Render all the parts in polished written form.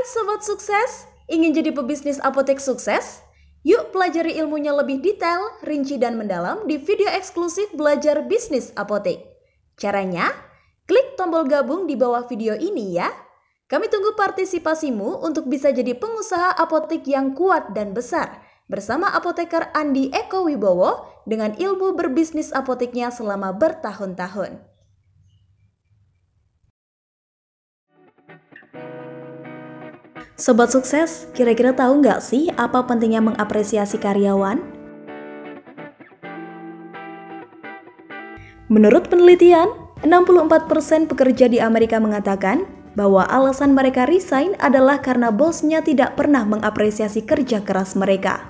Sobat Sukses, ingin jadi pebisnis apotek sukses? Yuk pelajari ilmunya lebih detail, rinci dan mendalam di video eksklusif belajar bisnis apotek. Caranya, klik tombol gabung di bawah video ini ya. Kami tunggu partisipasimu untuk bisa jadi pengusaha apotek yang kuat dan besar bersama apoteker Andi Eko Wibowo dengan ilmu berbisnis apoteknya selama bertahun-tahun. Sobat Sukses, kira-kira tahu nggak sih apa pentingnya mengapresiasi karyawan? Menurut penelitian, 64% pekerja di Amerika mengatakan bahwa alasan mereka resign adalah karena bosnya tidak pernah mengapresiasi kerja keras mereka.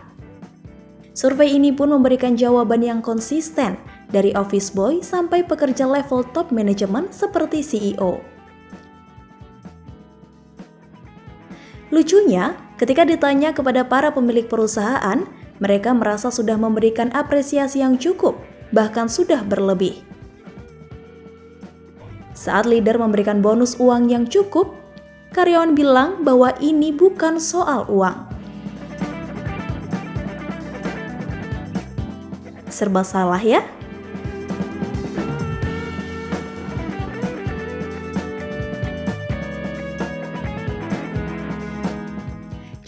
Survei ini pun memberikan jawaban yang konsisten dari office boy sampai pekerja level top manajemen seperti CEO. Lucunya, ketika ditanya kepada para pemilik perusahaan, mereka merasa sudah memberikan apresiasi yang cukup, bahkan sudah berlebih. Saat leader memberikan bonus uang yang cukup, karyawan bilang bahwa ini bukan soal uang. Serba salah ya?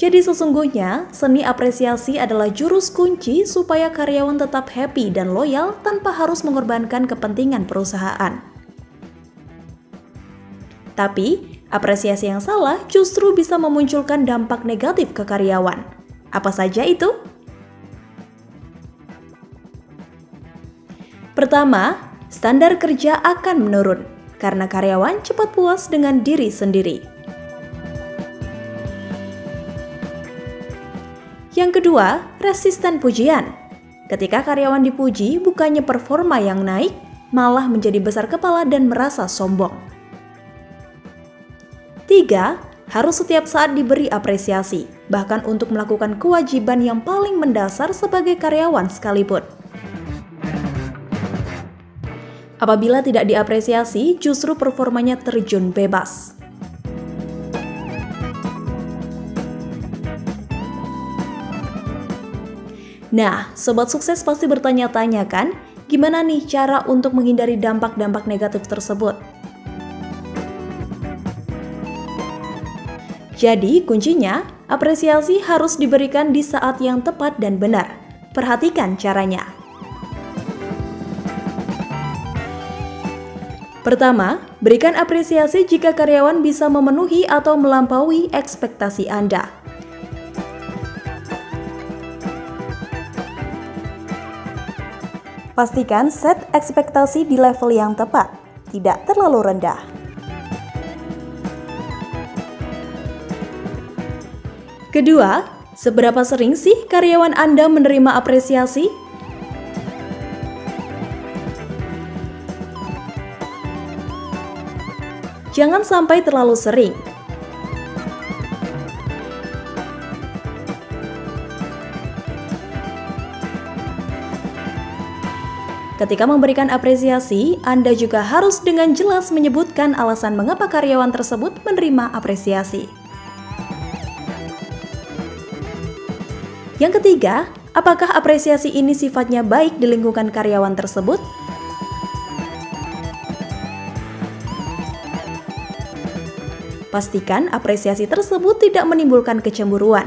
Jadi sesungguhnya, seni apresiasi adalah jurus kunci supaya karyawan tetap happy dan loyal tanpa harus mengorbankan kepentingan perusahaan. Tapi, apresiasi yang salah justru bisa memunculkan dampak negatif ke karyawan. Apa saja itu? Pertama, standar kerja akan menurun karena karyawan cepat puas dengan diri sendiri. Yang kedua, resisten pujian. Ketika karyawan dipuji, bukannya performa yang naik, malah menjadi besar kepala dan merasa sombong. 3. Harus setiap saat diberi apresiasi, bahkan untuk melakukan kewajiban yang paling mendasar sebagai karyawan sekalipun. Apabila tidak diapresiasi, justru performanya terjun bebas. Nah, Sobat Sukses pasti bertanya-tanya kan, gimana nih cara untuk menghindari dampak-dampak negatif tersebut? Jadi, kuncinya, apresiasi harus diberikan di saat yang tepat dan benar. Perhatikan caranya. Pertama, berikan apresiasi jika karyawan bisa memenuhi atau melampaui ekspektasi Anda. Pastikan set ekspektasi di level yang tepat, tidak terlalu rendah. Kedua, seberapa sering sih karyawan Anda menerima apresiasi? Jangan sampai terlalu sering. Ketika memberikan apresiasi, Anda juga harus dengan jelas menyebutkan alasan mengapa karyawan tersebut menerima apresiasi. Yang ketiga, apakah apresiasi ini sifatnya baik di lingkungan karyawan tersebut? Pastikan apresiasi tersebut tidak menimbulkan kecemburuan.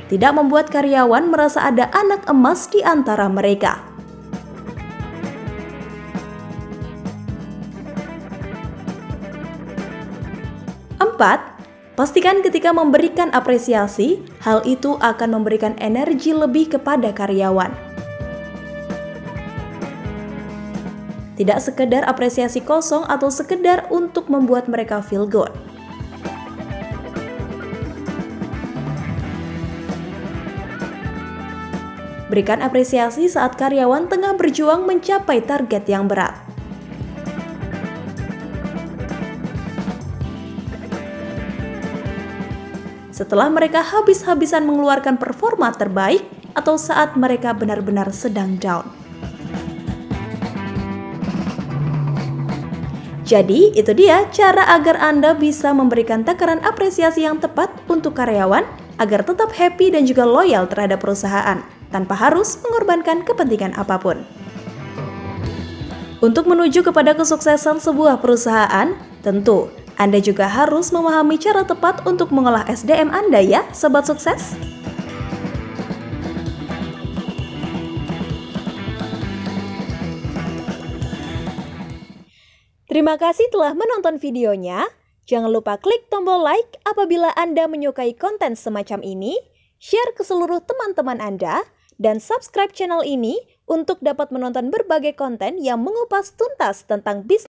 Tidak membuat karyawan merasa ada anak emas di antara mereka. Empat, pastikan ketika memberikan apresiasi, hal itu akan memberikan energi lebih kepada karyawan. Tidak sekedar apresiasi kosong atau sekedar untuk membuat mereka feel good. Berikan apresiasi saat karyawan tengah berjuang mencapai target yang berat. Setelah mereka habis-habisan mengeluarkan performa terbaik atau saat mereka benar-benar sedang down. Jadi, itu dia cara agar Anda bisa memberikan takaran apresiasi yang tepat untuk karyawan agar tetap happy dan juga loyal terhadap perusahaan, tanpa harus mengorbankan kepentingan apapun. Untuk menuju kepada kesuksesan sebuah perusahaan, tentu Anda juga harus memahami cara tepat untuk mengolah SDM Anda ya, Sobat Sukses. Terima kasih telah menonton videonya. Jangan lupa klik tombol like apabila Anda menyukai konten semacam ini, share ke seluruh teman-teman Anda, dan subscribe channel ini untuk dapat menonton berbagai konten yang mengupas tuntas tentang bisnis.